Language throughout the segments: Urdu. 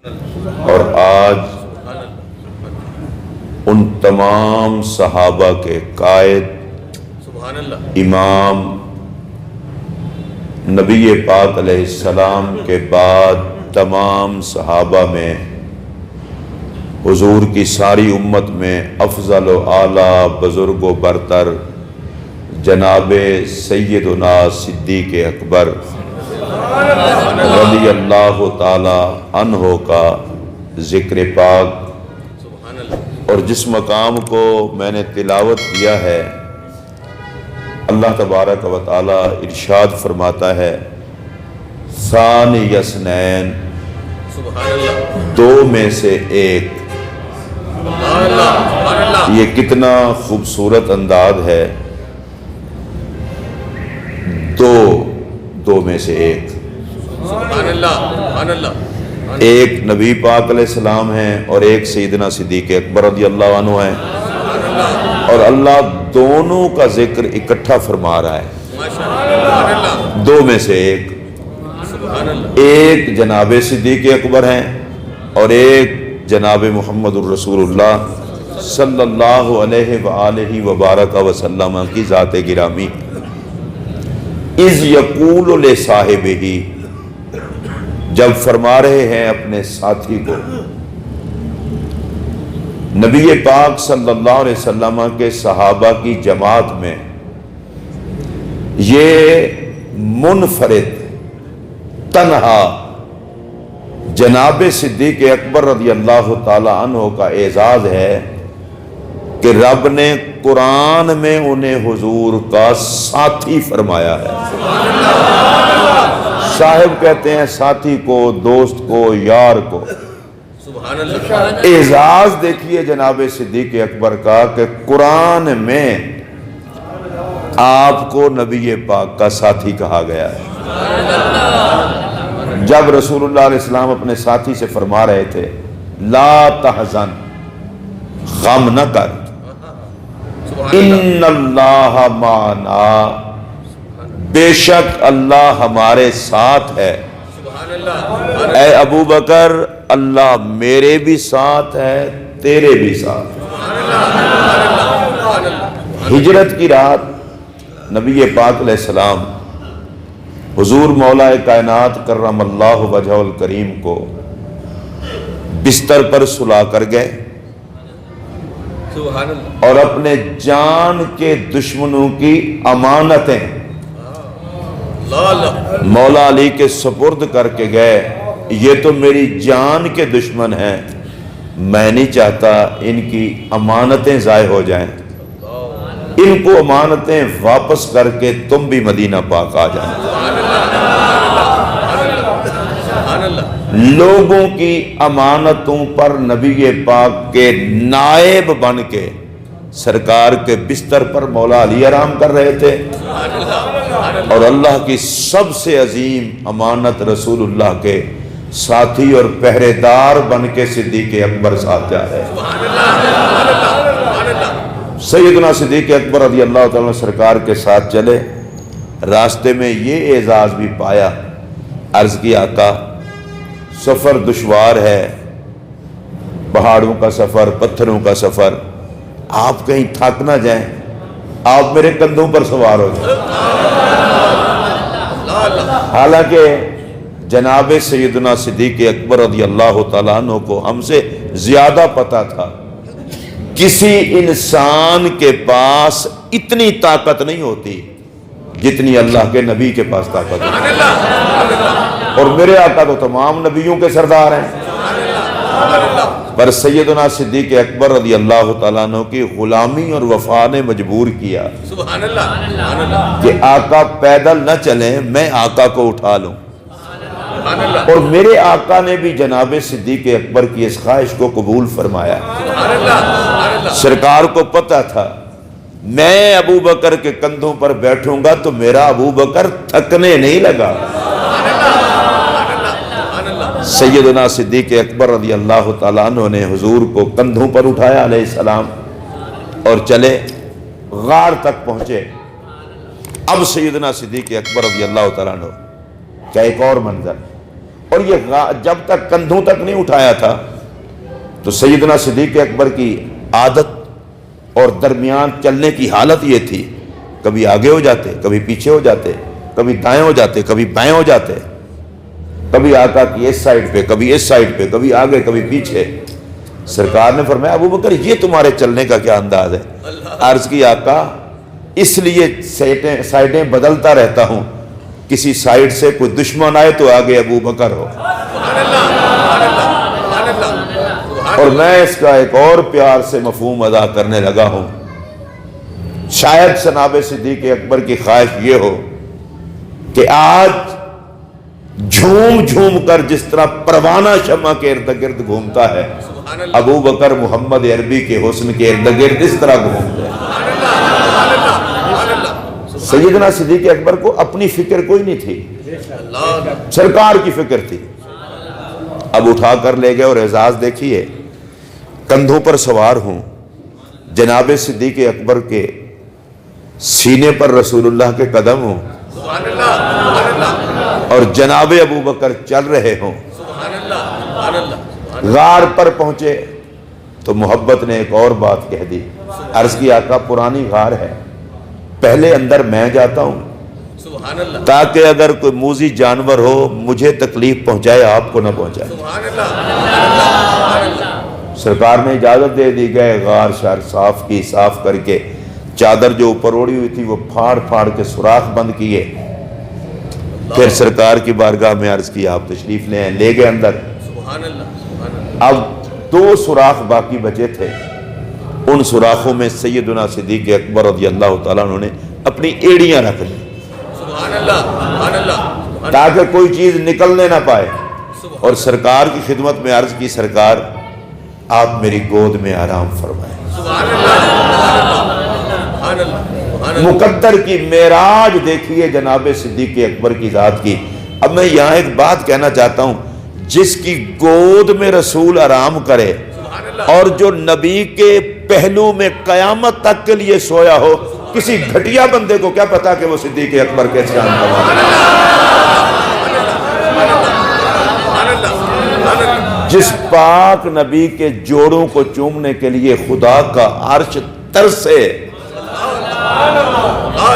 اور آج ان تمام صحابہ کے قائد امام نبی پاک علیہ السلام کے بعد تمام صحابہ میں حضور کی ساری امت میں افضل و اعلیٰ بزرگ و برتر جناب سیدنا صدیق اکبر رضی اللہ تعالی عنہ کا ذکر پاک، اور جس مقام کو میں نے تلاوت کیا ہے اللہ تبارک و تعالی ارشاد فرماتا ہے ثانی اثنین، دو میں سے ایک۔ یہ کتنا خوبصورت انداز ہے، دو میں سے ایک۔ ایک نبی پاک علیہ السلام ہیں اور ایک سیدنا صدیق اکبر رضی اللہ عنہ ہیں، اور اللہ دونوں کا ذکر اکٹھا فرما رہا ہے، دو میں سے ایک۔ ایک جناب صدیق اکبر ہیں اور ایک جناب محمد الرسول اللہ صلی اللہ علیہ وآلہ وبارک وسلم کی ذات گرامی۔ اذ یقول لصاحبہ، جب فرما رہے ہیں اپنے ساتھی کو، نبی پاک صلی اللہ علیہ وسلم کے صحابہ کی جماعت میں یہ منفرد تنہا جناب صدیق اکبر رضی اللہ تعالی عنہ کا اعزاز ہے کہ رب نے قرآن میں انہیں حضور کا ساتھی فرمایا ہے۔ صاحب کہتے ہیں ساتھی کو، دوست کو، یار کو۔ اعزاز دیکھیے جناب صدیق اکبر کا کہ قرآن میں آپ کو نبی پاک کا ساتھی کہا گیا ہے۔ جب رسول اللہ علیہ السلام اپنے ساتھی سے فرما رہے تھے لا تحزن، غم نہ کر، ان اللہ معنا، بے شک اللہ ہمارے ساتھ ہے، اے ابو بکر اللہ میرے بھی ساتھ ہے، تیرے بھی ساتھ ہے۔ ہجرت کی رات نبی پاک علیہ السلام حضور مولا کائنات کرم اللہ وجہہ الکریم کو بستر پر سلا کر گئے اور اپنے جان کے دشمنوں کی امانتیں مولا علی کے سپرد کر کے گئے۔ یہ تو میری جان کے دشمن ہیں، میں نہیں چاہتا ان کی امانتیں ضائع ہو جائیں، ان کو امانتیں واپس کر کے تم بھی مدینہ پاک آ جائیں۔ لوگوں کی امانتوں پر نبی پاک کے نائب بن کے سرکار کے بستر پر مولا علی آرام کر رہے تھے، اور اللہ کی سب سے عظیم امانت رسول اللہ کے ساتھی اور پہرے دار بن کے صدیق اکبر ساتھ جا رہے ہیں۔ سیدنا صدیق اکبر رضی اللہ تعالیٰ سرکار کے ساتھ چلے، راستے میں یہ اعزاز بھی پایا، عرض کی آقا سفر دشوار ہے، پہاڑوں کا سفر، پتھروں کا سفر، آپ کہیں تھک نہ جائیں، آپ میرے کندھوں پر سوار ہو جائیں۔ حالانکہ جناب سیدنا صدیق اکبر رضی اللہ تعالیٰ عنہ کو ہم سے زیادہ پتہ تھا کسی انسان کے پاس اتنی طاقت نہیں ہوتی جتنی اللہ کے نبی کے پاس طاقت ہے، اور میرے آقا تو تمام نبیوں کے سردار ہیں، پر سیدنا صدیق اکبر رضی اللہ تعالیٰ عنہ کی غلامی اور وفا نے مجبور کیا کہ آقا پیدل نہ چلیں، میں آقا کو اٹھا لوں، اور میرے آقا نے بھی جناب صدیق اکبر کی اس خواہش کو قبول فرمایا۔ سرکار کو پتہ تھا میں ابو بکر کے کندھوں پر بیٹھوں گا تو میرا ابو بکر تھکنے نہیں لگا۔ سیدنا صدیق اکبر رضی اللہ تعالیٰ عنہ نے حضور کو کندھوں پر اٹھایا علیہ السلام اور چلے، غار تک پہنچے۔ اب سیدنا صدیق اکبر رضی اللہ تعالیٰ عنہ کا ایک اور منظر، اور یہ جب تک کندھوں تک نہیں اٹھایا تھا تو سیدنا صدیق اکبر کی عادت اور درمیان چلنے کی حالت یہ تھی، کبھی آگے ہو جاتے، کبھی پیچھے ہو جاتے، کبھی دائیں ہو جاتے، کبھی بائیں ہو جاتے، کبھی آقا کی اس سائڈ پہ، کبھی اس سائڈ پہ، کبھی آگے کبھی پیچھے۔ سرکار نے فرمایا ابو بکر یہ تمہارے چلنے کا کیا انداز ہے؟ عرض کی آقا اس لیے سائڈیں بدلتا رہتا ہوں، کسی سائڈ سے کوئی دشمن آئے تو آگے ابو بکر ہو۔ اور میں اس کا ایک اور پیار سے مفہوم ادا کرنے لگا ہوں، شاید جناب صدیق اکبر کی خواہش یہ ہو کہ آج جھوم جھوم کر جس طرح پروانہ شمع کے ارد گرد گھومتا ہے، ابو بکر محمد عربی کے حسن کے ارد گرد اس طرح گھومتے ہیں۔ سیدنا صدیق اکبر کو اپنی فکر کوئی نہیں تھی، سرکار کی فکر تھی۔ اب اٹھا کر لے گئے اور اعزاز دیکھیے، کندھوں پر سوار ہوں، جناب صدیق اکبر کے سینے پر رسول اللہ کے قدم ہوں، اور جناب ابو بکر چل رہے ہوں۔ غار پر پہنچے تو محبت نے ایک اور بات کہہ دی، عرض کی آقا پرانی غار ہے، پہلے اندر میں جاتا ہوں تاکہ اگر کوئی موذی جانور ہو مجھے تکلیف پہنچائے، آپ کو نہ پہنچائے۔ سرکار نے اجازت دے دی، گئے غار شار صاف کی، صاف کر کے چادر جو اوپر اوڑی ہوئی تھی وہ پھاڑ پھاڑ کے سوراخ بند کیے، پھر سرکار کی بارگاہ میں عرض کی آپ تشریف لے آئیں، لے گئے اندر۔ اب 2 سوراخ باقی بچے تھے، ان سوراخوں میں سیدنا صدیق اکبر رضی اللہ تعالیٰ عنہ نے اپنی ایڑیاں رکھ لی تاکہ کوئی چیز نکلنے نہ پائے، اور سرکار کی خدمت میں عرض کی سرکار آپ میری گود میں آرام فرمائیں۔ مقدر کی معراج دیکھیے جناب صدیق اکبر کی ذات کی۔ اب میں یہاں ایک بات کہنا چاہتا ہوں، جس کی گود میں رسول آرام کرے اور جو نبی کے پہلو میں قیامت تک کے لیے سویا ہو، کسی گھٹیا بندے کو کیا پتا کہ وہ صدیق اکبر کے شان کا جس پاک نبی کے جوڑوں کو چومنے کے لیے خدا کا عرش ترسے،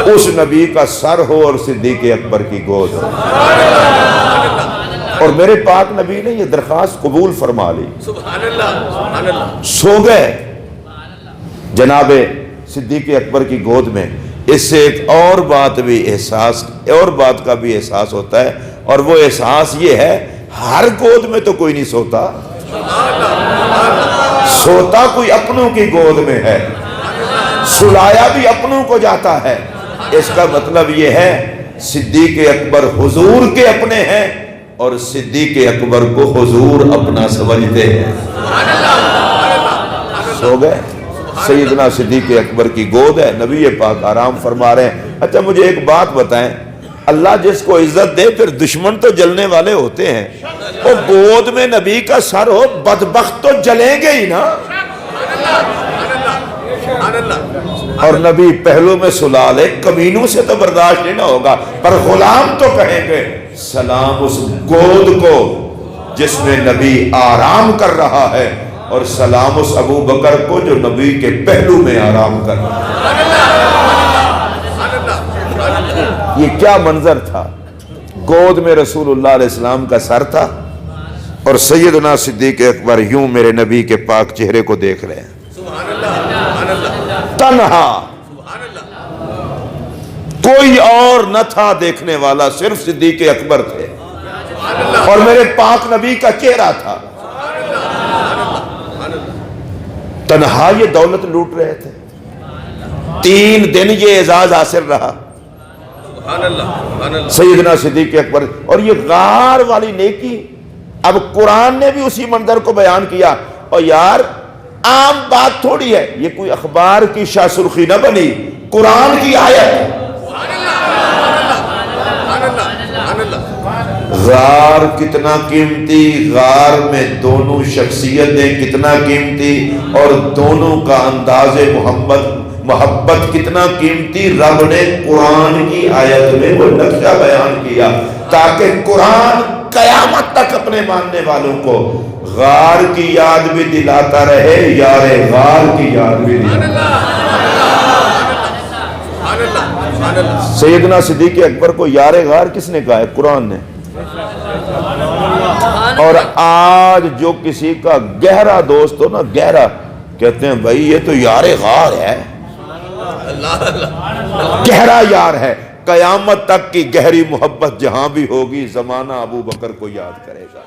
اس نبی کا سر ہو اور صدیق اکبر کی گود ہو۔ اور میرے پاک نبی نے یہ درخواست قبول فرما لی، سو گئے جناب صدیق اکبر کی گود میں۔ اس سے ایک اور بات کا بھی احساس ہوتا ہے، اور وہ احساس یہ ہے، ہر گود میں تو کوئی نہیں سوتا، سوتا کوئی اپنوں کی گود میں ہے، سلایا بھی اپنوں کو جاتا ہے۔ اس کا مطلب یہ ہے صدیق اکبر حضور کے اپنے ہیں اور صدیق اکبر کو حضور اپنا سمجھتے ہیں۔ سو گئے، سیدنا صدیق اکبر کی گود ہے، نبی پاک آرام فرما رہے ہیں۔ اچھا مجھے ایک بات بتائیں، اللہ جس کو عزت دے پھر دشمن تو جلنے والے ہوتے ہیں، وہ گود میں نبی کا سر ہو، بدبخت تو جلیں گے ہی نا۔ اور نبی پہلو میں سلا لے، کمینوں سے تو برداشت نہیں نہ ہوگا، پر غلام تو کہیں گے سلام اس گود کو جس میں نبی آرام کر رہا ہے، اور سلام اس ابو بکر کو جو نبی کے پہلو میں آرام کر رہا ہے۔ یہ کیا منظر تھا، گود میں رسول اللہ علیہ السلام کا سر تھا، اور سیدنا صدیق اکبر یوں میرے نبی کے پاک چہرے کو دیکھ رہے ہیں، تنہا، کوئی اور نہ تھا دیکھنے والا، صرف صدیق اکبر تھے، اور میرے پاک نبی کا چہرہ تھا۔ تنہا یہ دولت لوٹ رہے تھے، 3 دن یہ اعزاز حاصل رہا سیدنا صدیق اکبر، اور یہ غار والی نیکی۔ اب قرآن نے بھی اسی منظر کو بیان کیا، اور یار عام بات تھوڑی ہے، یہ کوئی اخبار کی شاہ سرخی نہ بنی، قرآن کی آیت۔ غار کتنا قیمتی، غار میں دونوں شخصیتیں کتنا قیمتی، اور دونوں کا انداز محبت کتنا قیمتی، رب نے قرآن کی آیت میں وہ نقشہ بیان کیا تاکہ قرآن قیامت تک اپنے ماننے والوں کو غار کی یاد بھی دلاتا رہے، یار غار کی یاد بھی دلاتا رہے۔ سیدنا صدیق اکبر کو یار غار کس نے کہا ہے؟ قرآن نے۔ اور آج جو کسی کا گہرا دوست ہو نا، گہرا، کہتے ہیں بھائی یہ تو یار غار ہے، گہرا یار ہے۔ قیامت تک کی گہری محبت جہاں بھی ہوگی، زمانہ ابو بکر کو یاد کرے گا۔